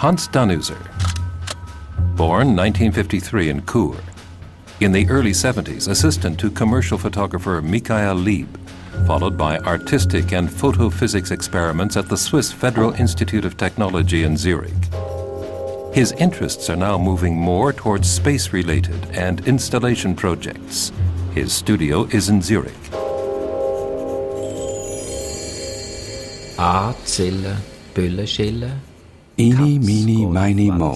Hans Danuser, born 1953 in Chur. In the early 70s, assistant to commercial photographer Michael Lieb, followed by artistic and photophysics experiments at the Swiss Federal Institute of Technology in Zurich. His interests are now moving more towards space-related and installation projects. His studio is in Zurich. A Zelle, Bölleschelle. Eeny, meeny, miny, mo.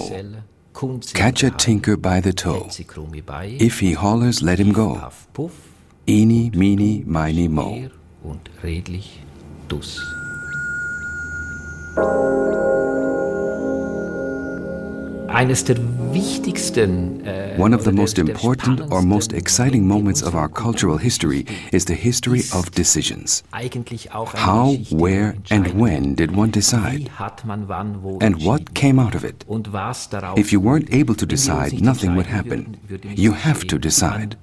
Catch a tinker by the toe. If he hollers, let him go. Eeny, meeny, miny, mo. Und redlich dus. One of the most important or most exciting moments of our cultural history is the history of decisions. How, where, and when did one decide? And what came out of it? If you weren't able to decide, nothing would happen. You have to decide.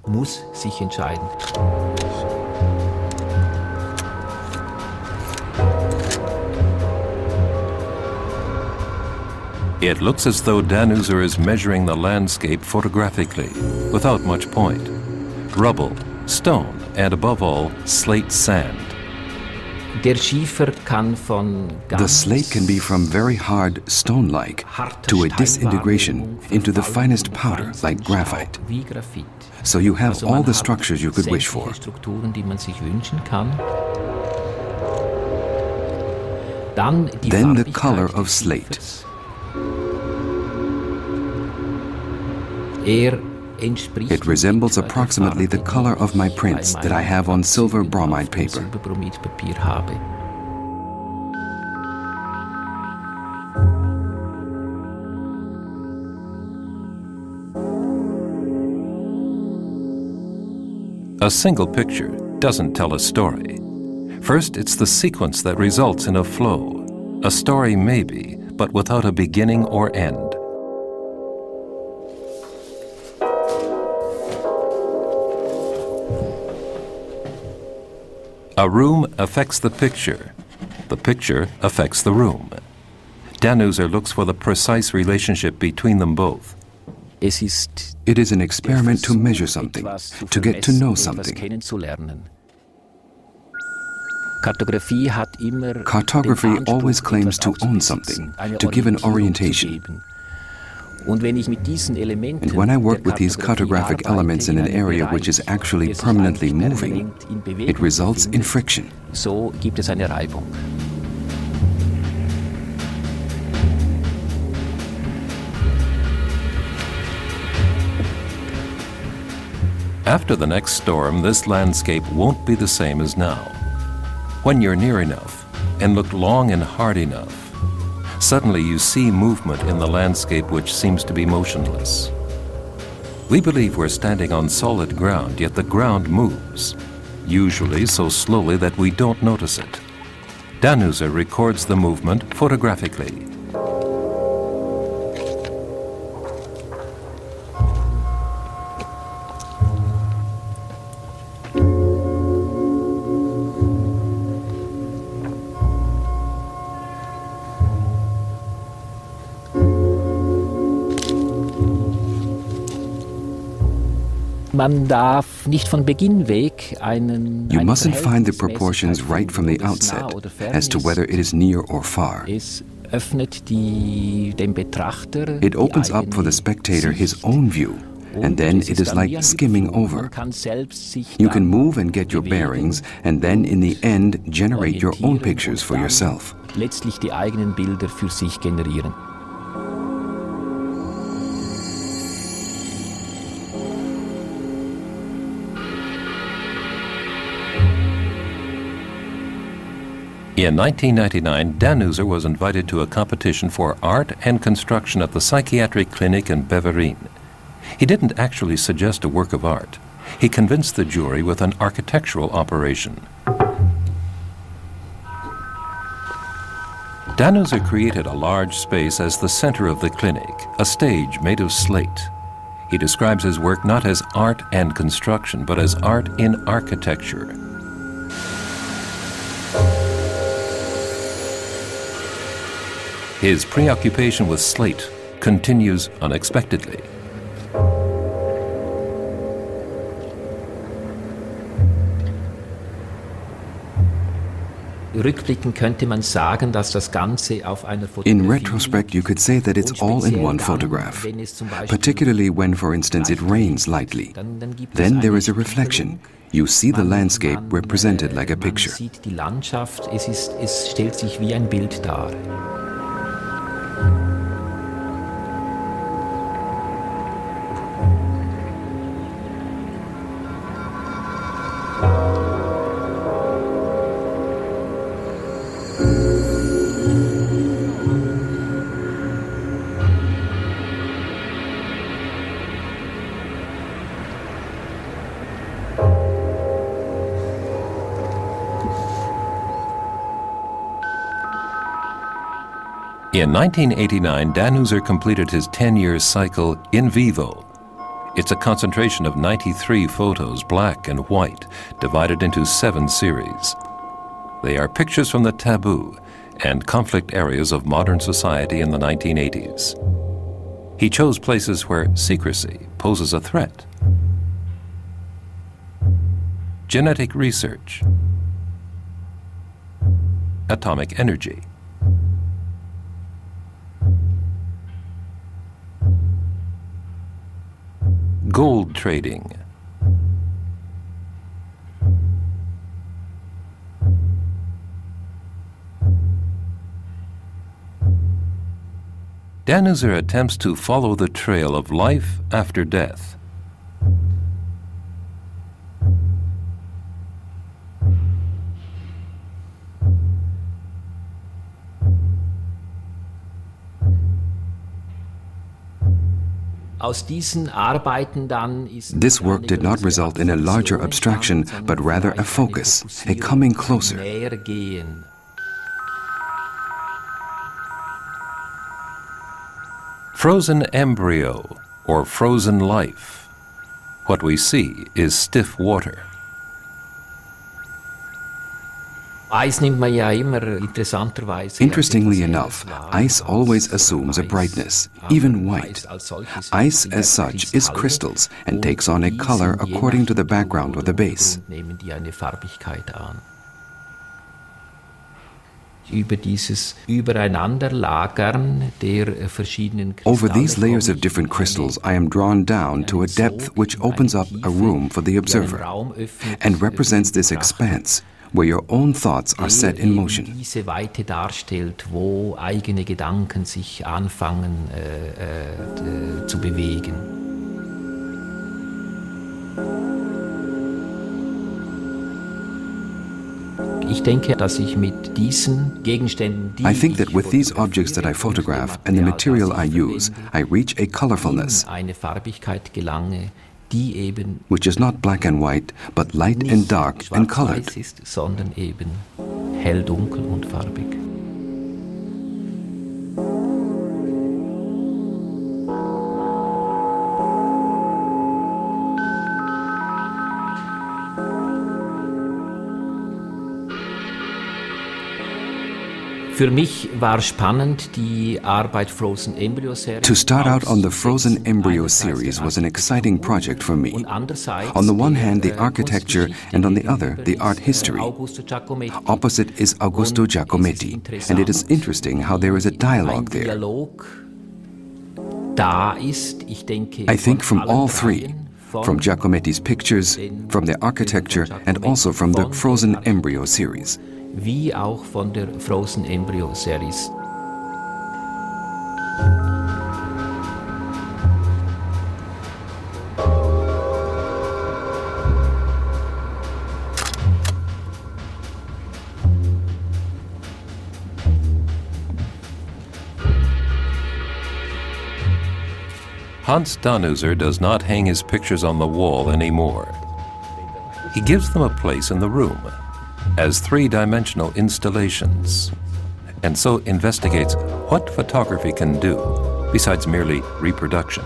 It looks as though Danuser is measuring the landscape photographically, without much point. Rubble, stone, and above all, slate sand. The slate can be from very hard, stone-like, to a disintegration into the finest powder, like graphite. So you have all the structures you could wish for. Then the color of slate. It resembles approximately the color of my prints that I have on silver bromide paper. A single picture doesn't tell a story. First, it's the sequence that results in a flow. A story maybe, but without a beginning or end. A room affects the picture affects the room. Danuser looks for the precise relationship between them both. It is an experiment to measure something, to get to know something. Cartography always claims to own something, to give an orientation. And when I work with these cartographic elements in an area which is actually permanently moving, it results in friction. After the next storm, this landscape won't be the same as now. When you're near enough and look long and hard enough, suddenly you see movement in the landscape which seems to be motionless. We believe we're standing on solid ground, yet the ground moves, usually so slowly that we don't notice it. Danuser records the movement photographically. You mustn't find the proportions right from the outset as to whether it is near or far. It opens up for the spectator his own view, and then it is like skimming over. You can move and get your bearings, and then in the end generate your own pictures for yourself. In 1999, Danuser was invited to a competition for art and construction at the psychiatric clinic in Beverin. He didn't actually suggest a work of art. He convinced the jury with an architectural operation. Danuser created a large space as the center of the clinic, a stage made of slate. He describes his work not as art and construction, but as art in architecture. His preoccupation with slate continues unexpectedly. In retrospect, you could say that it's all in one photograph, particularly when, for instance, it rains lightly. Then there is a reflection. You see the landscape represented like a picture. In 1989, Danuser completed his 10-year cycle in vivo. It's a concentration of 93 photos, black and white, divided into 7 series. They are pictures from the taboo and conflict areas of modern society in the 1980s. He chose places where secrecy poses a threat. Genetic research, atomic energy, gold trading, Danuser attempts to follow the trail of life after death. This work did not result in a larger abstraction, but rather a focus, a coming closer. Frozen embryo or frozen life. What we see is stiff water. Interestingly enough, ice always assumes a brightness, even white. Ice as such is crystals and takes on a color according to the background of the base. Over these layers of different crystals, I am drawn down to a depth which opens up a room for the observer and represents this expanse where your own thoughts are set in motion. I think that with these objects that I photograph and the material I use, I reach a colorfulness which is not black and white, but light and dark and colored. Für mich war spannend die Arbeit Frozen Embryo Series. To start out on the Frozen Embryo series was an exciting project for me. On the one hand, the architecture, and on the other, the art history. Opposite is Augusto Giacometti, and it is interesting how there is a dialogue there. I think from all three, from Giacometti's pictures, from the architecture, and also from the Frozen Embryo series. Wie auch von der Frozen Embryo Series. Hans Danuser does not hang his pictures on the wall anymore. He gives them a place in the room as three-dimensional installations, and so investigates what photography can do besides merely reproduction.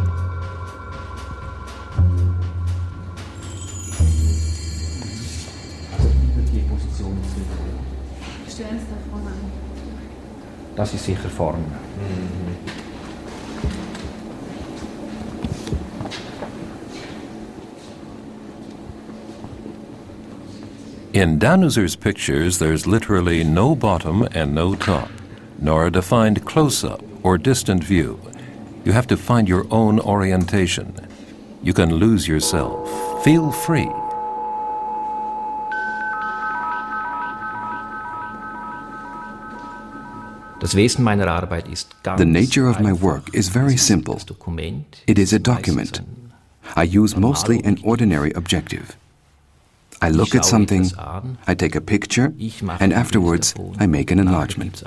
Das ist sicher Form. In Danuser's pictures, there's literally no bottom and no top, nor a defined close-up or distant view. You have to find your own orientation. You can lose yourself. Feel free. The nature of my work is very simple. It is a document. I use mostly an ordinary objective. I look at something, I take a picture, and afterwards I make an enlargement.